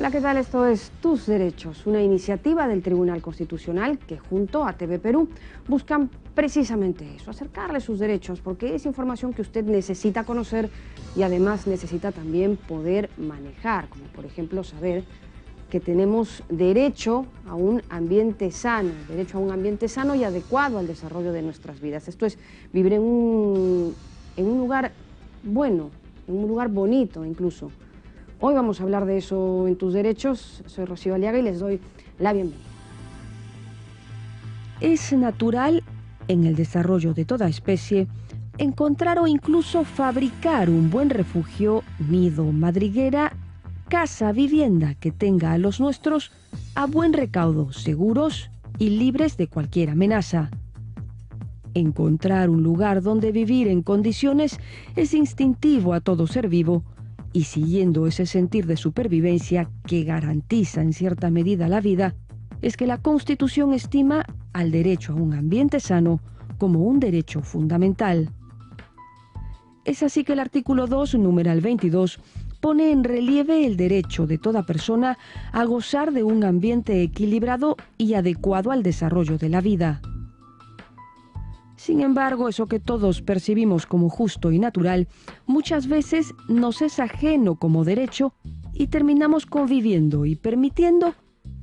Hola, ¿qué tal? Esto es Tus Derechos, una iniciativa del Tribunal Constitucional que junto a TV Perú buscan precisamente eso, acercarle sus derechos, porque es información que usted necesita conocer y además necesita también poder manejar, como por ejemplo saber que tenemos derecho a un ambiente sano, y adecuado al desarrollo de nuestras vidas. Esto es vivir en un lugar bueno, en un lugar bonito incluso. Hoy vamos a hablar de eso en Tus Derechos. Soy Rocío Aliaga y les doy la bienvenida. Es natural, en el desarrollo de toda especie, encontrar o incluso fabricar un buen refugio, nido, madriguera, casa, vivienda que tenga a los nuestros a buen recaudo, seguros y libres de cualquier amenaza. Encontrar un lugar donde vivir en condiciones es instintivo a todo ser vivo, y siguiendo ese sentir de supervivencia que garantiza en cierta medida la vida, es que la Constitución estima al derecho a un ambiente sano como un derecho fundamental. Es así que el artículo 2, numeral 22, pone en relieve el derecho de toda persona a gozar de un ambiente equilibrado y adecuado al desarrollo de la vida. Sin embargo, eso que todos percibimos como justo y natural, muchas veces nos es ajeno como derecho y terminamos conviviendo y permitiendo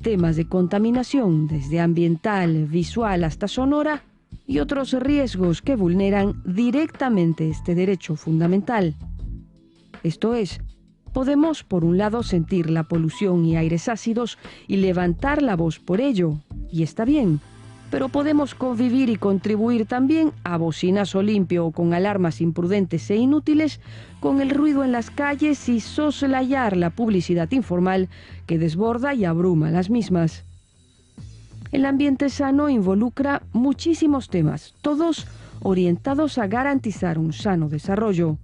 temas de contaminación, desde ambiental, visual hasta sonora, y otros riesgos que vulneran directamente este derecho fundamental. Esto es, podemos por un lado sentir la polución y aires ácidos y levantar la voz por ello, y está bien, pero podemos convivir y contribuir también a bocinazo limpio o con alarmas imprudentes e inútiles, con el ruido en las calles y soslayar la publicidad informal que desborda y abruma las mismas. El ambiente sano involucra muchísimos temas, todos orientados a garantizar un sano desarrollo.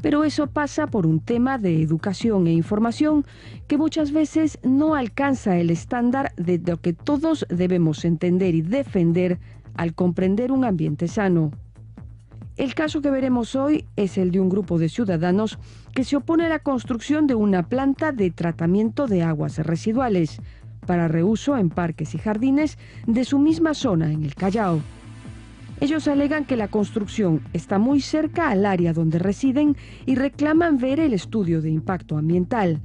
Pero eso pasa por un tema de educación e información que muchas veces no alcanza el estándar de lo que todos debemos entender y defender al comprender un ambiente sano. El caso que veremos hoy es el de un grupo de ciudadanos que se opone a la construcción de una planta de tratamiento de aguas residuales para reuso en parques y jardines de su misma zona en el Callao. Ellos alegan que la construcción está muy cerca al área donde residen y reclaman ver el estudio de impacto ambiental.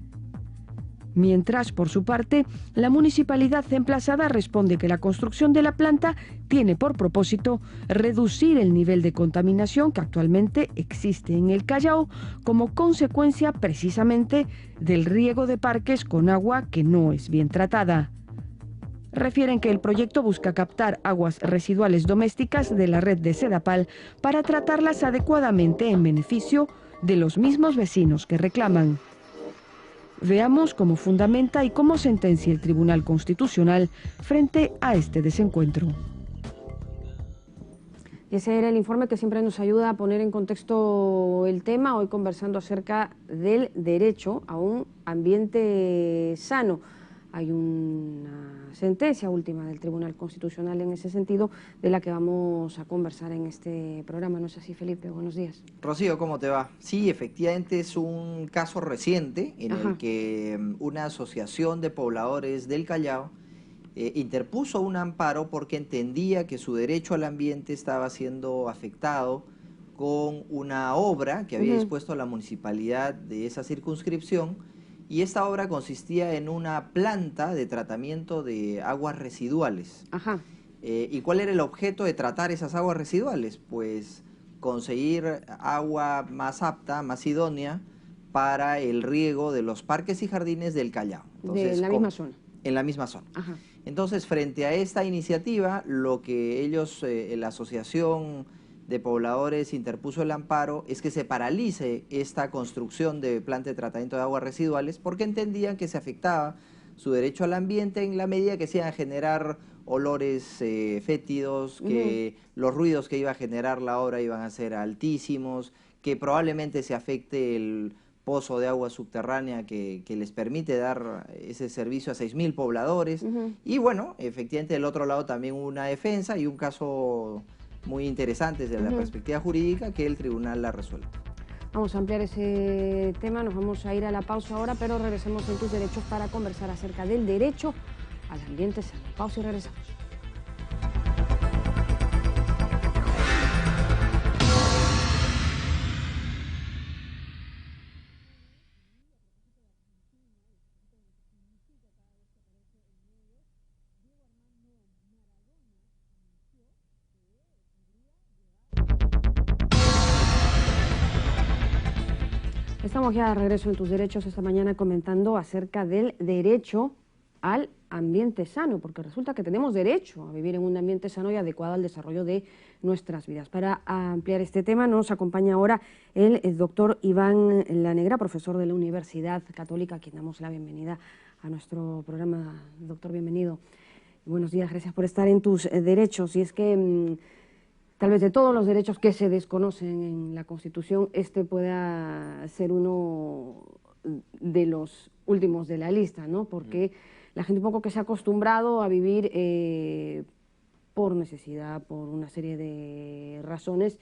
Mientras, por su parte, la municipalidad emplazada responde que la construcción de la planta tiene por propósito reducir el nivel de contaminación que actualmente existe en el Callao como consecuencia precisamente del riego de parques con agua que no es bien tratada. Refieren que el proyecto busca captar aguas residuales domésticas de la red de Sedapal para tratarlas adecuadamente en beneficio de los mismos vecinos que reclaman. Veamos cómo fundamenta y cómo sentencia el Tribunal Constitucional frente a este desencuentro. Y ese era el informe que siempre nos ayuda a poner en contexto el tema, hoy conversando acerca del derecho a un ambiente sano. Hay una sentencia última del Tribunal Constitucional en ese sentido, de la que vamos a conversar en este programa. ¿No es así, Felipe? Buenos días. Rocío, ¿cómo te va? Sí, efectivamente es un caso reciente en el que una asociación de pobladores del Callao interpuso un amparo porque entendía que su derecho al ambiente estaba siendo afectado con una obra que había dispuesto la municipalidad de esa circunscripción. Y esta obra consistía en una planta de tratamiento de aguas residuales. ¿Y cuál era el objeto de tratar esas aguas residuales? Pues conseguir agua más apta, más idónea para el riego de los parques y jardines del Callao. Entonces, de la misma zona. En la misma zona. Entonces, frente a esta iniciativa, lo que ellos, la asociación de pobladores interpuso el amparo es que se paralice esta construcción de planta de tratamiento de aguas residuales porque entendían que se afectaba su derecho al ambiente en la medida que se iban a generar olores fétidos, que los ruidos que iba a generar la obra iban a ser altísimos, que probablemente se afecte el pozo de agua subterránea que les permite dar ese servicio a 6.000 pobladores. Y bueno, efectivamente del otro lado también una defensa y un caso muy interesante desde la perspectiva jurídica que el tribunal la ha resuelto. Vamos a ampliar ese tema, nos vamos a ir a la pausa ahora, pero regresemos en Tus Derechos para conversar acerca del derecho al ambiente sano. Pausa y regresamos. Estamos ya de regreso en Tus Derechos esta mañana comentando acerca del derecho al ambiente sano, porque resulta que tenemos derecho a vivir en un ambiente sano y adecuado al desarrollo de nuestras vidas. Para ampliar este tema nos acompaña ahora el doctor Iván Lanegra, profesor de la Universidad Católica, a quien damos la bienvenida a nuestro programa. Doctor, bienvenido. Buenos días, gracias por estar en Tus Derechos. Y es que tal vez de todos los derechos que se desconocen en la Constitución, este pueda ser uno de los últimos de la lista, ¿no? Porque la gente un poco que se ha acostumbrado a vivir por necesidad, por una serie de razones,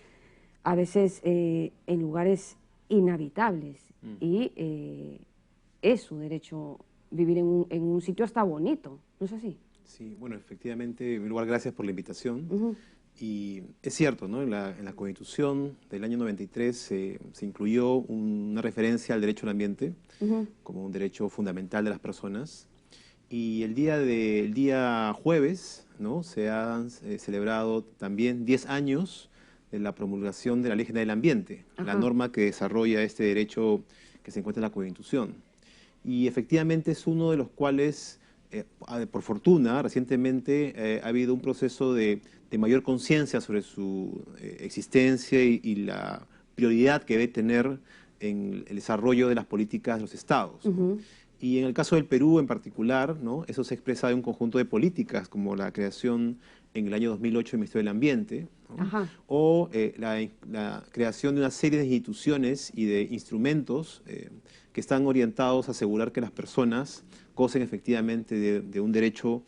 a veces en lugares inhabitables. Y es su derecho vivir en un sitio hasta bonito, ¿no es así? Sí, bueno, efectivamente, en primer lugar, gracias por la invitación. Y es cierto, ¿no? En la Constitución del año 93 se incluyó una referencia al derecho al ambiente como un derecho fundamental de las personas. Y el día jueves, ¿no? Se han celebrado también 10 años de la promulgación de la Ley General del Ambiente, la norma que desarrolla este derecho que se encuentra en la Constitución. Y efectivamente es uno de los cuales, por fortuna, recientemente ha habido un proceso de mayor conciencia sobre su existencia y la prioridad que debe tener en el desarrollo de las políticas de los estados, ¿no? Y en el caso del Perú en particular, ¿no? Eso se expresa en un conjunto de políticas, como la creación en el año 2008 del Ministerio del Ambiente, ¿no? O la creación de una serie de instituciones y de instrumentos que están orientados a asegurar que las personas gocen efectivamente de un derecho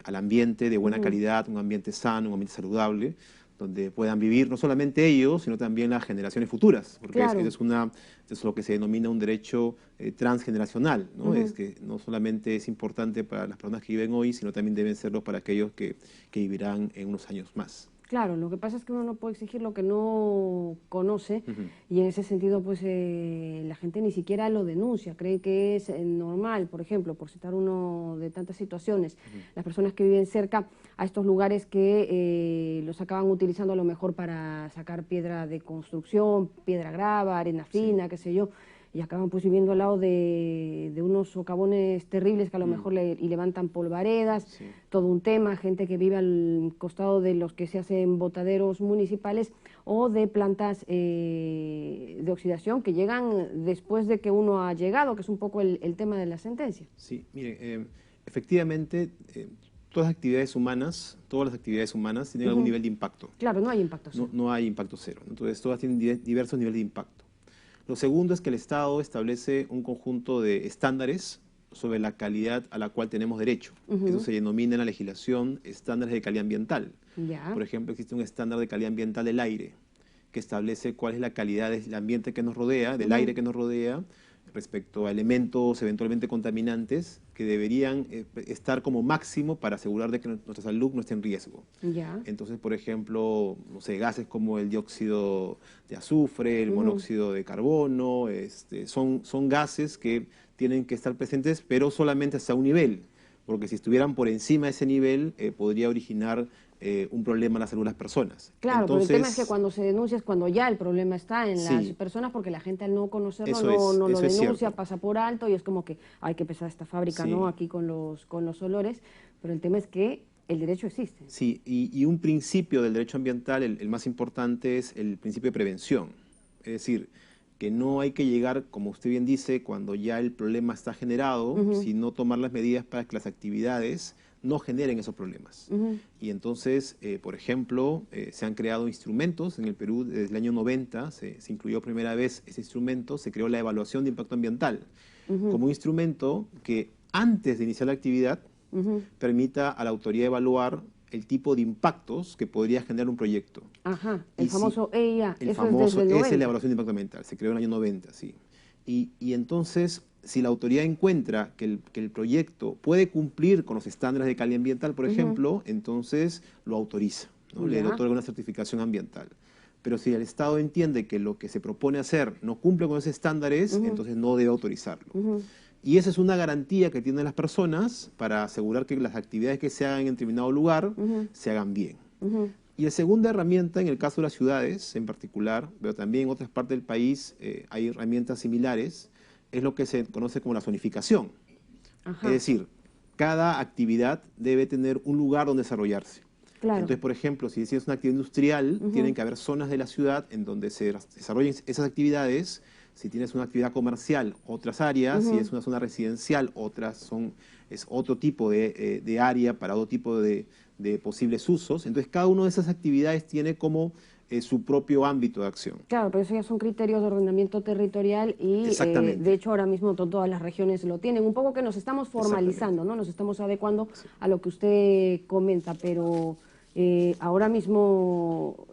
al ambiente de buena calidad, un ambiente sano, un ambiente saludable, donde puedan vivir no solamente ellos, sino también las generaciones futuras, porque claro, es lo que se denomina un derecho transgeneracional, ¿no? Es que no solamente es importante para las personas que viven hoy, sino también deben serlo para aquellos que vivirán en unos años más. Claro, lo que pasa es que uno no puede exigir lo que no conoce y en ese sentido pues la gente ni siquiera lo denuncia, cree que es normal, por ejemplo, por citar uno de tantas situaciones, las personas que viven cerca a estos lugares que los acaban utilizando a lo mejor para sacar piedra de construcción, piedra grava, arena fina, qué sé yo, y acaban pues viviendo al lado de unos socavones terribles que a lo mejor y levantan polvaredas, todo un tema, gente que vive al costado de los que se hacen botaderos municipales o de plantas de oxidación que llegan después de que uno ha llegado, que es un poco el tema de la sentencia. Sí, mire, efectivamente todas las actividades humanas tienen algún nivel de impacto. Claro, no hay impacto cero. No hay impacto cero, entonces todas tienen diversos niveles de impacto. Lo segundo es que el Estado establece un conjunto de estándares sobre la calidad a la cual tenemos derecho. Eso se denomina en la legislación estándares de calidad ambiental. Por ejemplo, existe un estándar de calidad ambiental del aire, que establece cuál es la calidad del ambiente que nos rodea, del aire que nos rodea, respecto a elementos eventualmente contaminantes que deberían estar como máximo para asegurar de que nuestra salud no esté en riesgo. Entonces, por ejemplo, no sé, gases como el dióxido de azufre, el monóxido de carbono, son gases que tienen que estar presentes, pero solamente hasta un nivel, porque si estuvieran por encima de ese nivel podría originar un problema en la salud de las personas. Claro, entonces, pero el tema es que cuando se denuncia es cuando ya el problema está en las personas, porque la gente al no conocerlo no lo denuncia, pasa por alto y es como que hay que empezar esta fábrica, ¿no? Aquí con los olores, pero el tema es que el derecho existe. Sí, y un principio del derecho ambiental, el más importante, es el principio de prevención. Es decir, que no hay que llegar, como usted bien dice, cuando ya el problema está generado, sino tomar las medidas para que las actividades no generen esos problemas. Y entonces, por ejemplo, se han creado instrumentos en el Perú desde el año 90, se incluyó primera vez ese instrumento, se creó la evaluación de impacto ambiental como un instrumento que antes de iniciar la actividad permita a la autoridad evaluar el tipo de impactos que podría generar un proyecto. Ajá, el Y famoso EIA, el eso famoso, es desde el esa 90. es la evaluación de impacto ambiental, se creó en el año 90, sí. Y entonces, si la autoridad encuentra que el proyecto puede cumplir con los estándares de calidad ambiental, por ejemplo, entonces lo autoriza, ¿no? Le Ya. otorga una certificación ambiental. Pero si el Estado entiende que lo que se propone hacer no cumple con esos estándares, entonces no debe autorizarlo. Y esa es una garantía que tienen las personas para asegurar que las actividades que se hagan en determinado lugar se hagan bien. Y la segunda herramienta, en el caso de las ciudades en particular, pero también en otras partes del país hay herramientas similares, es lo que se conoce como la zonificación. Ajá. Es decir, cada actividad debe tener un lugar donde desarrollarse. Claro. Entonces, por ejemplo, si es una actividad industrial, tienen que haber zonas de la ciudad en donde se desarrollen esas actividades. Si tienes una actividad comercial, otras áreas. Si es una zona residencial, es otro tipo de área para otro tipo de posibles usos. Entonces, cada una de esas actividades tiene como su propio ámbito de acción. Claro, pero eso ya son criterios de ordenamiento territorial y Exactamente. de hecho ahora mismo todas las regiones lo tienen. Un poco que nos estamos formalizando, ¿no? Nos estamos adecuando a lo que usted comenta, pero ahora mismo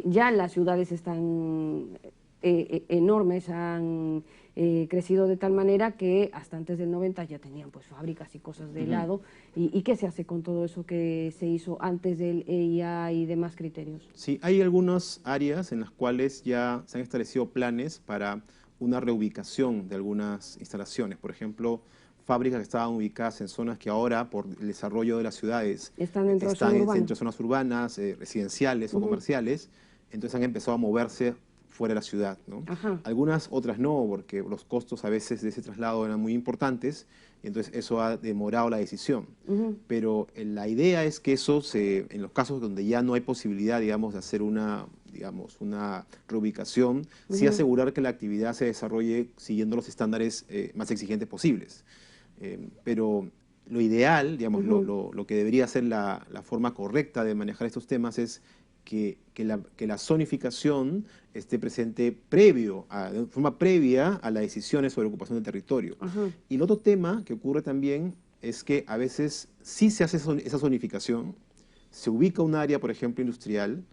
ya las ciudades están enormes, han crecido de tal manera que hasta antes del 90 ya tenían pues fábricas y cosas de helado. ¿Y qué se hace con todo eso que se hizo antes del EIA y demás criterios? Sí, hay algunas áreas en las cuales ya se han establecido planes para una reubicación de algunas instalaciones. Por ejemplo, fábricas que estaban ubicadas en zonas que ahora, por el desarrollo de las ciudades, Están dentro de están zona en urbana. centros de zonas urbanas, residenciales o comerciales, entonces han empezado a moverse fuera de la ciudad, ¿no? Ajá. Algunas otras no, porque los costos a veces de ese traslado eran muy importantes, y entonces eso ha demorado la decisión. Pero la idea es que eso, en los casos donde ya no hay posibilidad, digamos, de hacer una reubicación, sí asegurar que la actividad se desarrolle siguiendo los estándares más exigentes posibles. Pero lo ideal, digamos, lo que debería ser la forma correcta de manejar estos temas es que la zonificación esté presente de forma previa a las decisiones sobre ocupación del territorio. Y el otro tema que ocurre también es que a veces sí se hace esa zonificación, se ubica un área, por ejemplo, industrial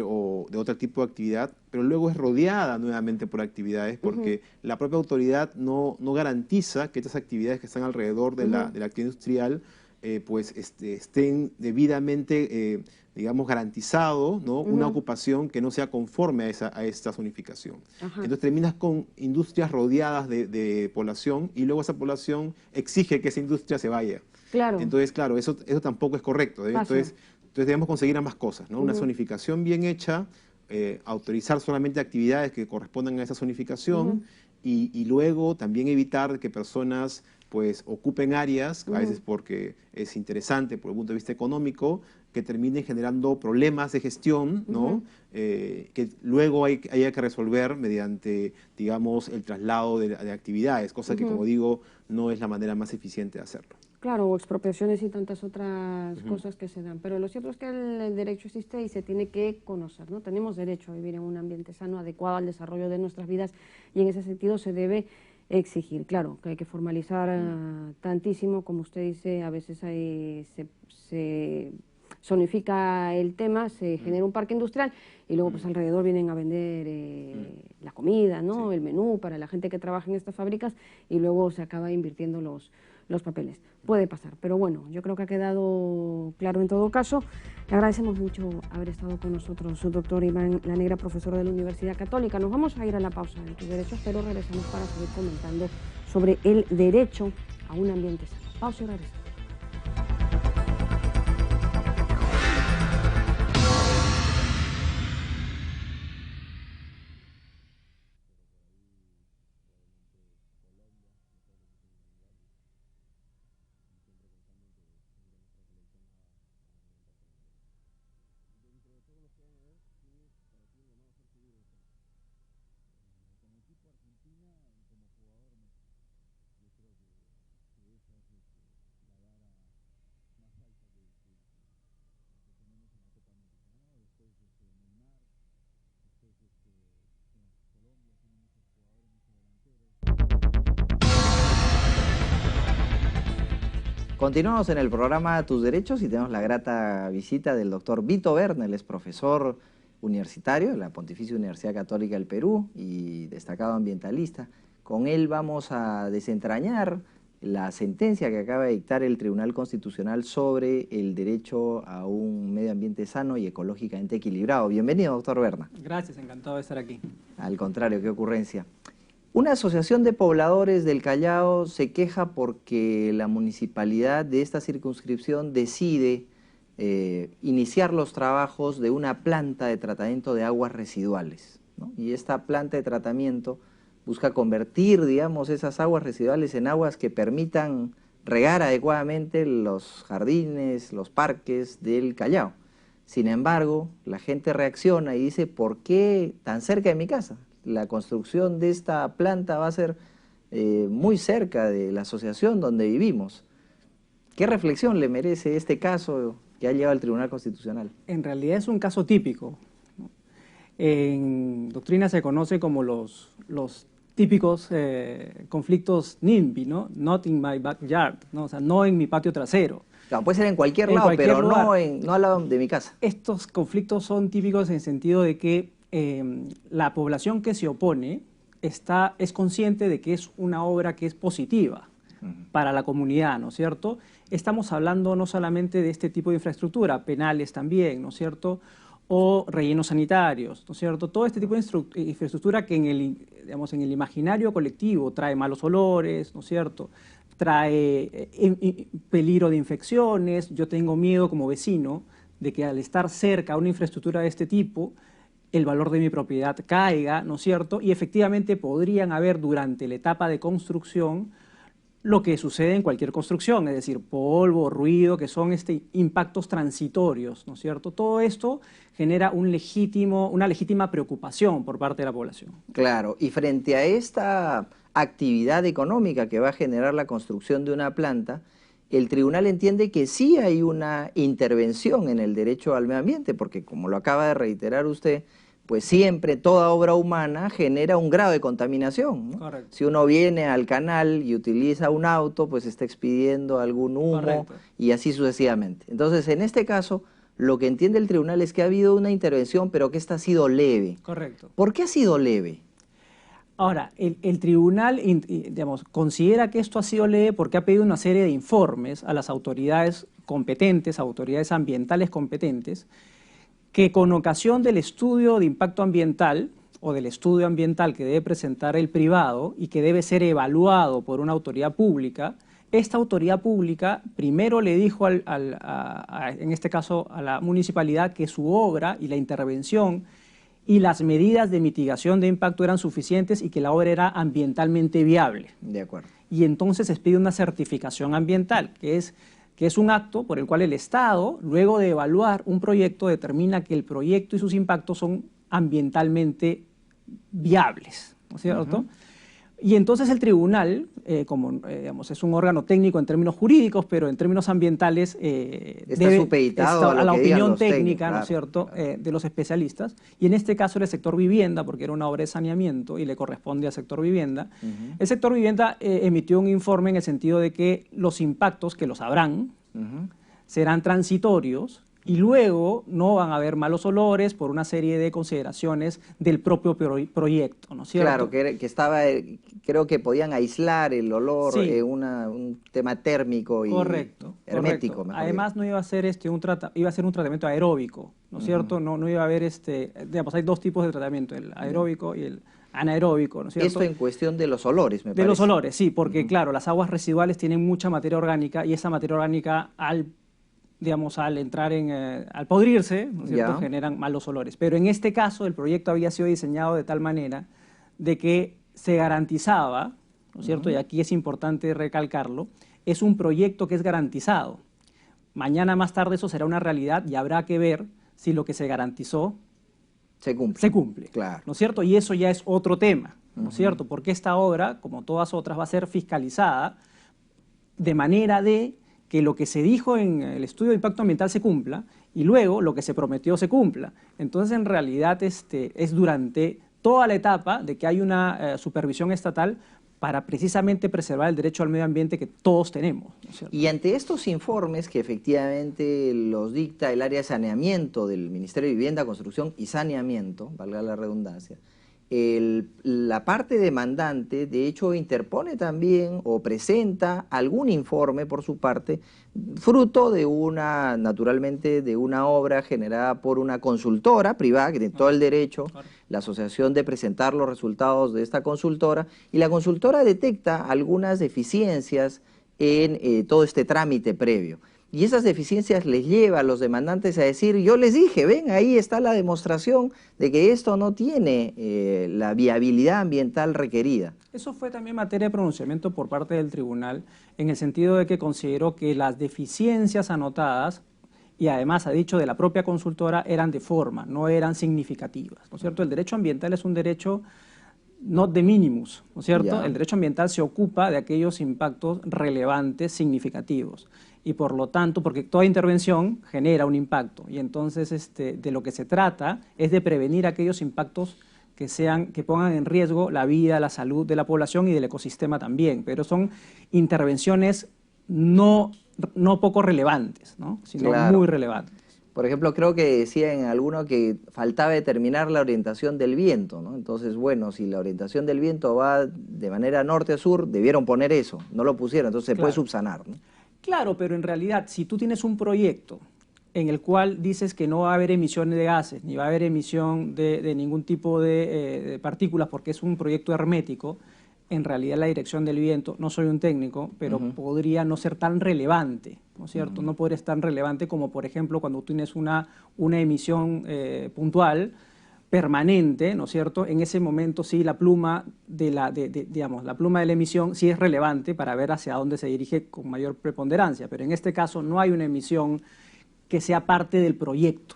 o de otro tipo de actividad, pero luego es rodeada nuevamente por actividades porque la propia autoridad no garantiza que estas actividades que están alrededor de la actividad industrial estén debidamente, digamos, garantizado, ¿no? Una ocupación que no sea conforme a esta zonificación. Entonces terminas con industrias rodeadas de población y luego esa población exige que esa industria se vaya. Claro. Entonces, claro, eso tampoco es correcto. Entonces debemos conseguir ambas cosas, ¿no? Una zonificación bien hecha, autorizar solamente actividades que correspondan a esa zonificación y luego también evitar que personas pues ocupen áreas, a veces porque es interesante por el punto de vista económico, que terminen generando problemas de gestión, ¿no? Que luego haya que resolver mediante, digamos, el traslado de actividades, cosa que, como digo, no es la manera más eficiente de hacerlo. Claro, o expropiaciones y tantas otras cosas que se dan. Pero lo cierto es que el derecho existe y se tiene que conocer, ¿no? Tenemos derecho a vivir en un ambiente sano, adecuado al desarrollo de nuestras vidas y en ese sentido se debe exigir. Claro, que hay que formalizar tantísimo, como usted dice, a veces se zonifica el tema, se genera un parque industrial y luego pues alrededor vienen a vender la comida, ¿no? Sí. El menú para la gente que trabaja en estas fábricas y luego se acaba invirtiendo los papeles. Puede pasar, pero bueno, yo creo que ha quedado claro en todo caso. Le agradecemos mucho haber estado con nosotros, su doctor Iván La Negra, profesor de la Universidad Católica. Nos vamos a ir a la pausa en Tus Derechos, pero regresamos para seguir comentando sobre el derecho a un ambiente sano. Pausa y regresamos. Continuamos en el programa Tus Derechos y tenemos la grata visita del doctor Vito Berna. Él es profesor universitario de la Pontificia Universidad Católica del Perú y destacado ambientalista. Con él vamos a desentrañar la sentencia que acaba de dictar el Tribunal Constitucional sobre el derecho a un medio ambiente sano y ecológicamente equilibrado. Bienvenido, doctor Berna. Gracias, encantado de estar aquí. Al contrario, qué ocurrencia. Una asociación de pobladores del Callao se queja porque la municipalidad de esta circunscripción decide iniciar los trabajos de una planta de tratamiento de aguas residuales, ¿no? Y esta planta de tratamiento busca convertir, digamos, esas aguas residuales en aguas que permitan regar adecuadamente los jardines, los parques del Callao. Sin embargo, la gente reacciona y dice, ¿por qué tan cerca de mi casa? La construcción de esta planta va a ser muy cerca de la asociación donde vivimos. ¿Qué reflexión le merece este caso que ha llegado al Tribunal Constitucional? En realidad es un caso típico, ¿no? En doctrina se conoce como los típicos conflictos NIMBY, ¿no? Not in my backyard, ¿no? O sea, no en mi patio trasero. Claro, puede ser en cualquier lado, pero no al lado de mi casa. Estos conflictos son típicos en el sentido de que la población que se opone es consciente de que es una obra que es positiva para la comunidad, ¿no es cierto? Estamos hablando no solamente de este tipo de infraestructura, penales también, ¿no es cierto?, o rellenos sanitarios, ¿no es cierto? Todo este tipo de infraestructura que en el imaginario colectivo trae malos olores, ¿no es cierto?, trae peligro de infecciones. Yo tengo miedo como vecino de que al estar cerca a una infraestructura de este tipo, el valor de mi propiedad caiga, ¿no es cierto? Y efectivamente podrían haber durante la etapa de construcción lo que sucede en cualquier construcción, es decir, polvo, ruido, que son impactos transitorios, ¿no es cierto? Todo esto genera una legítima preocupación por parte de la población. Claro, y frente a esta actividad económica que va a generar la construcción de una planta, el tribunal entiende que sí hay una intervención en el derecho al medio ambiente, porque como lo acaba de reiterar usted, pues siempre toda obra humana genera un grado de contaminación, ¿no? Correcto. Si uno viene al canal y utiliza un auto, pues está expidiendo algún humo. Correcto. Y así sucesivamente. Entonces, en este caso, lo que entiende el tribunal es que ha habido una intervención, pero que esta ha sido leve. Correcto. ¿Por qué ha sido leve? Ahora, el tribunal, digamos, considera que esto ha sido leve porque ha pedido una serie de informes a las autoridades competentes, autoridades ambientales competentes, que con ocasión del estudio de impacto ambiental o del estudio ambiental que debe presentar el privado y que debe ser evaluado por una autoridad pública, esta autoridad pública primero le dijo, en este caso a la municipalidad, que su obra y la intervención y las medidas de mitigación de impacto eran suficientes y que la obra era ambientalmente viable. De acuerdo. Y entonces se pide una certificación ambiental, que es un acto por el cual el Estado, luego de evaluar un proyecto, determina que el proyecto y sus impactos son ambientalmente viables, ¿no es cierto? Y entonces el tribunal, digamos, es un órgano técnico en términos jurídicos, pero en términos ambientales está supeditado a la opinión técnica, claro, ¿no es cierto?, claro, de los especialistas. Y en este caso era el sector vivienda, porque era una obra de saneamiento y le corresponde al sector vivienda. El sector vivienda emitió un informe en el sentido de que los impactos, que los habrán, serán transitorios, y luego no van a haber malos olores por una serie de consideraciones del propio proyecto, ¿no es cierto? Claro, que estaba, creo que podían aislar el olor, sí, un tema térmico y correcto, hermético. Correcto. Además no iba a ser iba a ser un tratamiento aeróbico, ¿no es cierto? No iba a haber digamos, hay dos tipos de tratamiento, el aeróbico y el anaeróbico, ¿no es cierto? Esto en cuestión de los olores, me parece. De los olores, sí, porque claro, las aguas residuales tienen mucha materia orgánica y esa materia orgánica al entrar al podrirse, ¿no es cierto?, generan malos olores. Pero en este caso el proyecto había sido diseñado de tal manera de que se garantizaba, ¿no es cierto?, y aquí es importante recalcarlo, es un proyecto que es garantizado. Mañana más tarde eso será una realidad y habrá que ver si lo que se garantizó se cumple, claro, ¿no es cierto? Y eso ya es otro tema, ¿no es cierto? Porque esta obra, como todas otras, va a ser fiscalizada de manera de que lo que se dijo en el estudio de impacto ambiental se cumpla y luego lo que se prometió se cumpla. Entonces, en realidad, es durante toda la etapa de que hay una supervisión estatal para precisamente preservar el derecho al medio ambiente que todos tenemos, ¿no es cierto? Y ante estos informes que efectivamente los dicta el área de saneamiento del Ministerio de Vivienda, Construcción y Saneamiento, valga la redundancia, la parte demandante de hecho interpone también o presenta algún informe por su parte, fruto de naturalmente de una obra generada por una consultora privada que tiene todo el derecho, la asociación, de presentar los resultados de esta consultora, y la consultora detecta algunas deficiencias en todo este trámite previo. Y esas deficiencias les lleva a los demandantes a decir, yo les dije, ven, ahí está la demostración de que esto no tiene la viabilidad ambiental requerida. Eso fue también materia de pronunciamiento por parte del tribunal, en el sentido de que consideró que las deficiencias anotadas, y además ha dicho de la propia consultora, eran de forma, no eran significativas, ¿no es cierto? El derecho ambiental es un derecho not de minimus, ¿no es cierto? Ya. El derecho ambiental se ocupa de aquellos impactos relevantes, significativos, y por lo tanto, porque toda intervención genera un impacto, y entonces de lo que se trata es de prevenir aquellos impactos que pongan en riesgo la vida, la salud de la población y del ecosistema también, pero son intervenciones no poco relevantes, ¿no? Sino Claro. muy relevantes. Por ejemplo, creo que decía en alguno que faltaba determinar la orientación del viento, ¿no? Entonces, bueno, si la orientación del viento va de manera norte a sur, debieron poner eso, no lo pusieron, entonces se puede subsanar, ¿no? Claro, pero en realidad, si tú tienes un proyecto en el cual dices que no va a haber emisiones de gases, ni va a haber emisión de ningún tipo de partículas, porque es un proyecto hermético, en realidad la dirección del viento, no soy un técnico, pero podría no ser tan relevante, ¿no es cierto? No podría ser tan relevante como, por ejemplo, cuando tú tienes una emisión puntual, permanente, ¿no es cierto? En ese momento sí la pluma la pluma de la emisión sí es relevante para ver hacia dónde se dirige con mayor preponderancia, pero en este caso no hay una emisión que sea parte del proyecto.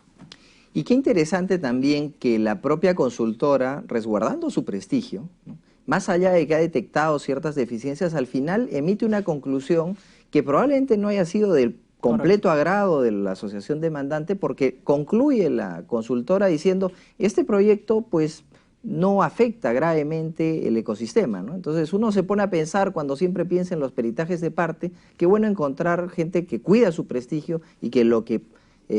Y qué interesante también que la propia consultora, resguardando su prestigio, ¿no?, más allá de que ha detectado ciertas deficiencias, al final emite una conclusión que probablemente no haya sido del completo agrado de la asociación demandante, porque concluye la consultora diciendo, este proyecto pues no afecta gravemente el ecosistema, ¿no? Entonces uno se pone a pensar, cuando siempre piensa en los peritajes de parte, qué bueno encontrar gente que cuida su prestigio y que lo que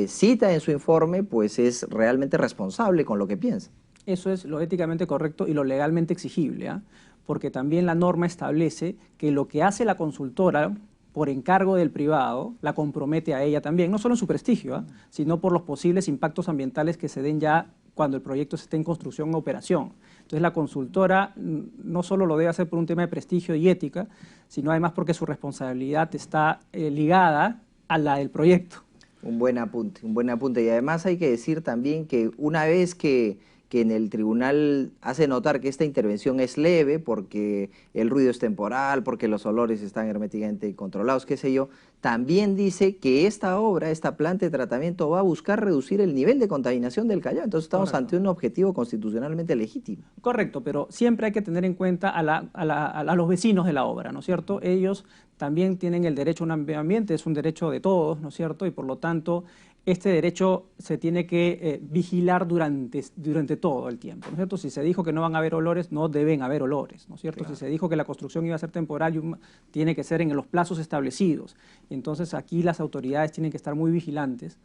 cita en su informe pues es realmente responsable con lo que piensa. Eso es lo éticamente correcto y lo legalmente exigible, ¿eh? Porque también la norma establece que lo que hace la consultora por encargo del privado la compromete a ella también, no solo en su prestigio, sino por los posibles impactos ambientales que se den ya cuando el proyecto esté en construcción o operación. Entonces la consultora no solo lo debe hacer por un tema de prestigio y ética, sino además porque su responsabilidad está ligada a la del proyecto. Un buen apunte. Y además hay que decir también que una vez que en el tribunal hace notar que esta intervención es leve porque el ruido es temporal, porque los olores están herméticamente controlados, qué sé yo, también dice que esta obra, esta planta de tratamiento va a buscar reducir el nivel de contaminación del Callao. Entonces estamos ante un objetivo constitucionalmente legítimo. Correcto, pero siempre hay que tener en cuenta a los vecinos de la obra, ¿no es cierto? Ellos también tienen el derecho a un medio ambiente, es un derecho de todos, ¿no es cierto? Y por lo tanto, este derecho se tiene que vigilar durante todo el tiempo, ¿no es cierto? Si se dijo que no van a haber olores, no deben haber olores, ¿no es cierto? Claro. Si se dijo que la construcción iba a ser temporal, tiene que ser en los plazos establecidos. Y entonces aquí las autoridades tienen que estar muy vigilantes,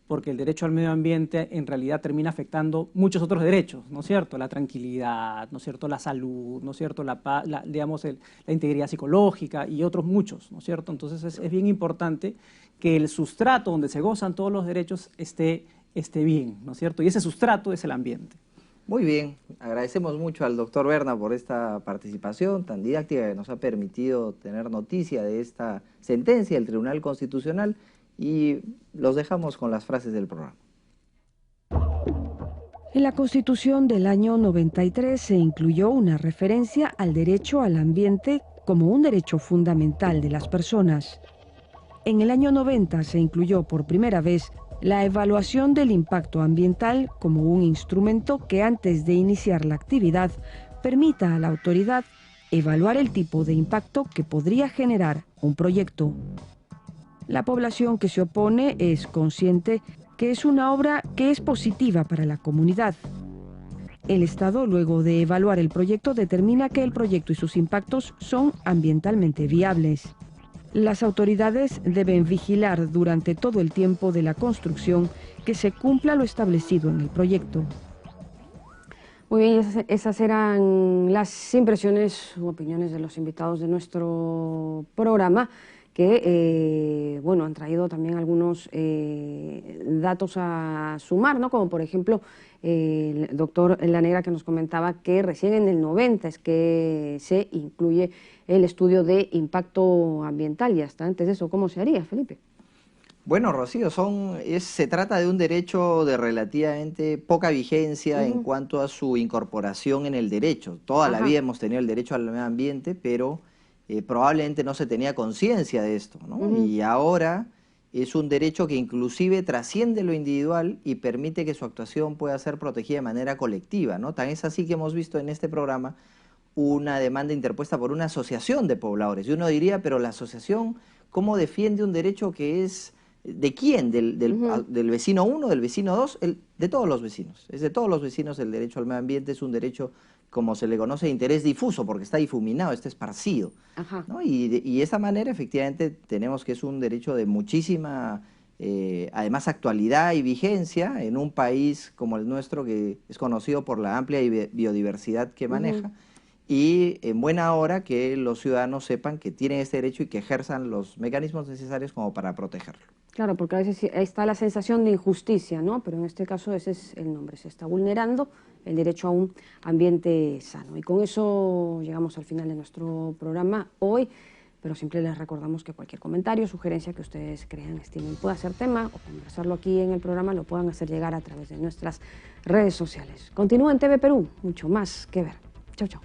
porque el derecho al medio ambiente en realidad termina afectando muchos otros derechos, ¿no es cierto? La tranquilidad, ¿no es cierto? La salud, ¿no es cierto? La integridad psicológica y otros muchos, ¿no es cierto? Entonces es bien importante que el sustrato donde se gozan todos los derechos esté bien, ¿no es cierto? Y ese sustrato es el ambiente. Muy bien, agradecemos mucho al doctor Berna por esta participación tan didáctica que nos ha permitido tener noticia de esta sentencia del Tribunal Constitucional, y los dejamos con las frases del programa. En la Constitución del año 93 se incluyó una referencia al derecho al ambiente como un derecho fundamental de las personas. En el año 90 se incluyó por primera vez la evaluación del impacto ambiental como un instrumento que antes de iniciar la actividad permita a la autoridad evaluar el tipo de impacto que podría generar un proyecto. La población que se opone es consciente que es una obra que es positiva para la comunidad. El Estado, luego de evaluar el proyecto, determina que el proyecto y sus impactos son ambientalmente viables. Las autoridades deben vigilar durante todo el tiempo de la construcción que se cumpla lo establecido en el proyecto. Muy bien, esas eran las impresiones u opiniones de los invitados de nuestro programa, que bueno, han traído también algunos datos a sumar, ¿no? Como por ejemplo el doctor La Negra, que nos comentaba que recién en el 90 es que se incluye el estudio de impacto ambiental, y hasta antes de eso, ¿cómo se haría, Felipe? Bueno, Rocío, se trata de un derecho de relativamente poca vigencia en cuanto a su incorporación en el derecho. Toda la vida hemos tenido el derecho al medio ambiente, pero probablemente no se tenía conciencia de esto, ¿no? Y ahora es un derecho que inclusive trasciende lo individual y permite que su actuación pueda ser protegida de manera colectiva, ¿no? Tan es así que hemos visto en este programa una demanda interpuesta por una asociación de pobladores. Y uno diría, pero la asociación, ¿cómo defiende un derecho que es de quién? ¿Del vecino 1, del vecino 2? De todos los vecinos. Es de todos los vecinos el derecho al medio ambiente, es un derecho, como se le conoce, de interés difuso, porque está difuminado, está esparcido, ¿no? Y de esa manera, efectivamente, tenemos que es un derecho de muchísima, además, actualidad y vigencia en un país como el nuestro, que es conocido por la amplia biodiversidad que maneja, y en buena hora que los ciudadanos sepan que tienen este derecho y que ejerzan los mecanismos necesarios como para protegerlo. Claro, porque a veces está la sensación de injusticia, ¿no? Pero en este caso ese es el nombre, se está vulnerando el derecho a un ambiente sano. Y con eso llegamos al final de nuestro programa hoy, pero siempre les recordamos que cualquier comentario, sugerencia que ustedes crean, estimen, pueda ser tema o conversarlo aquí en el programa, lo puedan hacer llegar a través de nuestras redes sociales. Continúa en TV Perú, mucho más que ver. Chau, chau.